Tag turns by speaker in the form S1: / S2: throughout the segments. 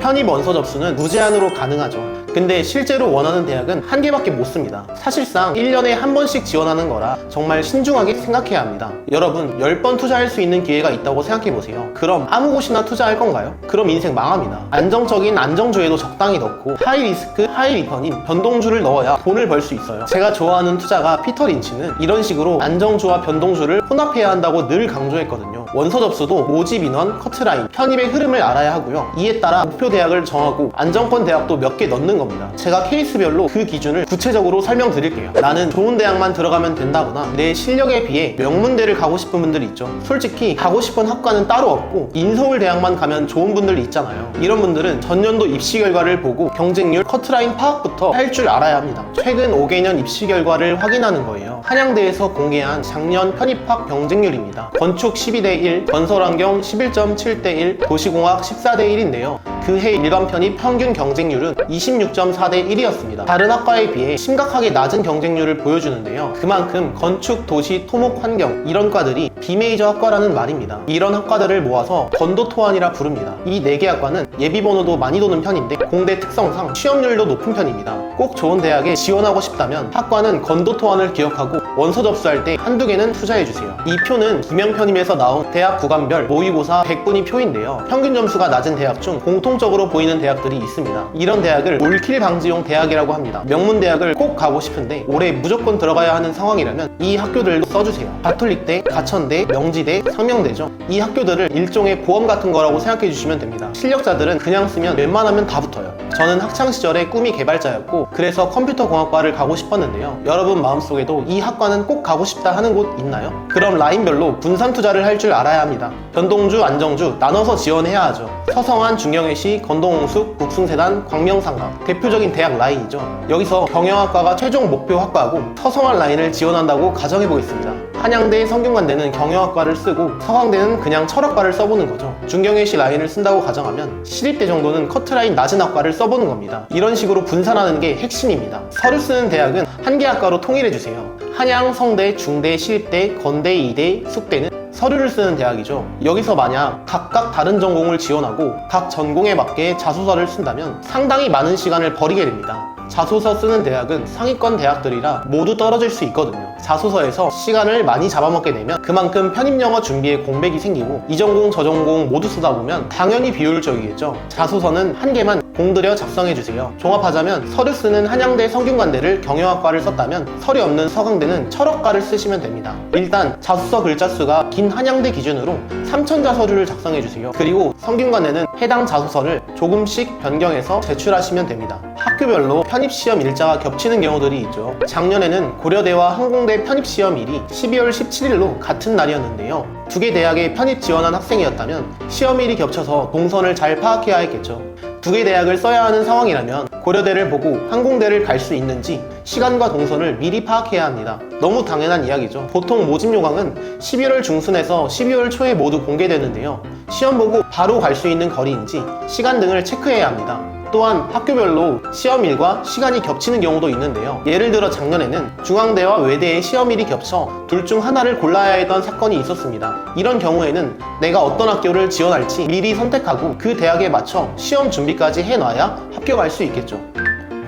S1: 편입 원서 접수는 무제한으로 가능하죠. 근데 실제로 원하는 대학은 한 개밖에 못 씁니다. 사실상 1년에 한 번씩 지원하는 거라 정말 신중하게 생각해야 합니다. 여러분 10번 투자할 수 있는 기회가 있다고 생각해보세요. 그럼 아무 곳이나 투자할 건가요? 그럼 인생 망합니다. 안정적인 안정주에도 적당히 넣고 하이 리스크 하이 리턴인 변동주를 넣어야 돈을 벌 수 있어요. 제가 좋아하는 투자가 피터 린치는 이런 식으로 안정주와 변동주를 혼합해야 한다고 늘 강조했거든요. 원서 접수도 모집 인원, 커트라인, 편입의 흐름을 알아야 하고요. 이에 따라 목표 대학을 정하고 안정권 대학도 몇 개 넣는 겁니다. 제가 케이스별로 그 기준을 구체적으로 설명드릴게요. 나는 좋은 대학만 들어가면 된다거나 내 실력에 비해 명문대를 가고 싶은 분들이 있죠. 솔직히 가고 싶은 학과는 따로 없고 인서울 대학만 가면 좋은 분들이 있잖아요. 이런 분들은 전년도 입시 결과를 보고 경쟁률, 커트라인 파악부터 할 줄 알아야 합니다. 최근 5개년 입시 결과를 확인하는 거예요. 한양대에서 공개한 작년 편입학 경쟁률입니다. 건축 12대1, 건설환경 11.7대1, 도시공학 14대1인데요. 그해 일반 편입 평균 경쟁률은 26.4대 1이었습니다. 다른 학과에 비해 심각하게 낮은 경쟁률을 보여주는데요. 그만큼 건축, 도시, 토목, 환경 이런 과들이 비메이저 학과라는 말입니다. 이런 학과들을 모아서 건도토안이라 부릅니다. 이 4개 학과는 예비번호도 많이 도는 편인데 공대 특성상 취업률도 높은 편입니다. 꼭 좋은 대학에 지원하고 싶다면 학과는 건도토안을 기억하고 원서 접수할 때 한두 개는 투자해주세요. 이 표는 기명편입에서 나온 대학 구간별 모의고사 100분위 표인데요. 평균 점수가 낮은 대학 중 공통적으로 보이는 대학들이 있습니다. 이런 대학을 올킬 방지용 대학이라고 합니다. 명문 대학을 꼭 가고 싶은데 올해 무조건 들어가야 하는 상황이라면 이 학교들도 써주세요. 가톨릭대, 가천대, 명지대, 상명대죠. 이 학교들을 일종의 보험 같은 거라고 생각해 주시면 됩니다. 실력자들은 그냥 쓰면 웬만하면 다 붙어요. 저는 학창시절에 꿈이 개발자였고 그래서 컴퓨터공학과를 가고 싶었는데요. 여러분 마음속에도 이 학과는 꼭 가고 싶다 하는 곳 있나요? 그럼 라인별로 분산 투자를 할 줄 알아야 합니다. 변동주, 안정주 나눠서 지원해야 하죠. 서성한, 중경외시, 건동홍숙, 북숭세단, 광명상가 대표적인 대학 라인이죠. 여기서 경영학과가 최종 목표 학과고 서성한 라인을 지원한다고 가정해보겠습니다. 한양대, 성균관대는 경영학과를 쓰고 서강대는 그냥 철학과를 써보는 거죠. 중경외시 라인을 쓴다고 가정하면 시립대 정도는 커트라인 낮은 학과를 써보는 겁니다. 이런 식으로 분산하는 게 핵심입니다. 서류 쓰는 대학은 한 개 학과로 통일해주세요. 한양, 성대, 중대, 시립대, 건대, 이대, 숙대는 서류를 쓰는 대학이죠. 여기서 만약 각각 다른 전공을 지원하고 각 전공에 맞게 자소서를 쓴다면 상당히 많은 시간을 버리게 됩니다. 자소서 쓰는 대학은 상위권 대학들이라 모두 떨어질 수 있거든요. 자소서에서 시간을 많이 잡아먹게 되면 그만큼 편입영어 준비에 공백이 생기고 이 전공 저 전공 모두 쓰다 보면 당연히 비효율적이겠죠. 자소서는 한 개만 공들여 작성해주세요. 종합하자면 서류 쓰는 한양대, 성균관대를 경영학과를 썼다면 서류 없는 서강대는 철학과를 쓰시면 됩니다. 일단 자소서 글자 수가 긴 한양대 기준으로 3000자 서류를 작성해주세요. 그리고 성균관대는 해당 자소서를 조금씩 변경해서 제출하시면 됩니다. 학교별로 편입시험 일자가 겹치는 경우들이 있죠. 작년에는 고려대와 항공대 편입시험일이 12월 17일로 같은 날이었는데요. 두 개 대학에 편입 지원한 학생이었다면 시험일이 겹쳐서 동선을 잘 파악해야 했겠죠. 두 개 대학을 써야 하는 상황이라면 고려대를 보고 항공대를 갈 수 있는지 시간과 동선을 미리 파악해야 합니다. 너무 당연한 이야기죠. 보통 모집 요강은 11월 중순에서 12월 초에 모두 공개되는데요. 시험 보고 바로 갈 수 있는 거리인지 시간 등을 체크해야 합니다. 또한 학교별로 시험일과 시간이 겹치는 경우도 있는데요. 예를 들어 작년에는 중앙대와 외대의 시험일이 겹쳐 둘 중 하나를 골라야 했던 사건이 있었습니다. 이런 경우에는 내가 어떤 학교를 지원할지 미리 선택하고 그 대학에 맞춰 시험 준비까지 해놔야 합격할 수 있겠죠.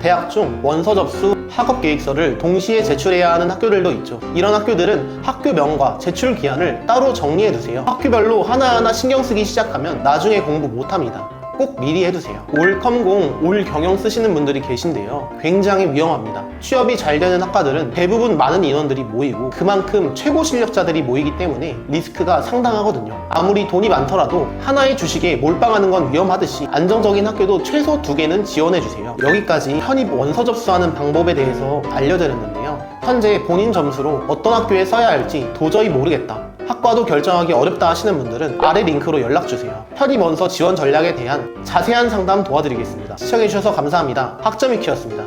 S1: 대학 중 원서 접수, 학업 계획서를 동시에 제출해야 하는 학교들도 있죠. 이런 학교들은 학교명과 제출 기한을 따로 정리해 두세요. 학교별로 하나하나 신경 쓰기 시작하면 나중에 공부 못합니다. 꼭 미리 해두세요. 올 컴공, 올 경영 쓰시는 분들이 계신데요. 굉장히 위험합니다. 취업이 잘 되는 학과들은 대부분 많은 인원들이 모이고 그만큼 최고 실력자들이 모이기 때문에 리스크가 상당하거든요. 아무리 돈이 많더라도 하나의 주식에 몰빵하는 건 위험하듯이 안정적인 학교도 최소 2개는 지원해주세요. 여기까지 편입 원서 접수하는 방법에 대해서 알려드렸는데요. 현재 본인 점수로 어떤 학교에 써야 할지 도저히 모르겠다, 학과도 결정하기 어렵다 하시는 분들은 아래 링크로 연락주세요. 편입 원서 지원 전략에 대한 자세한 상담 도와드리겠습니다. 시청해주셔서 감사합니다. 학점이키였습니다.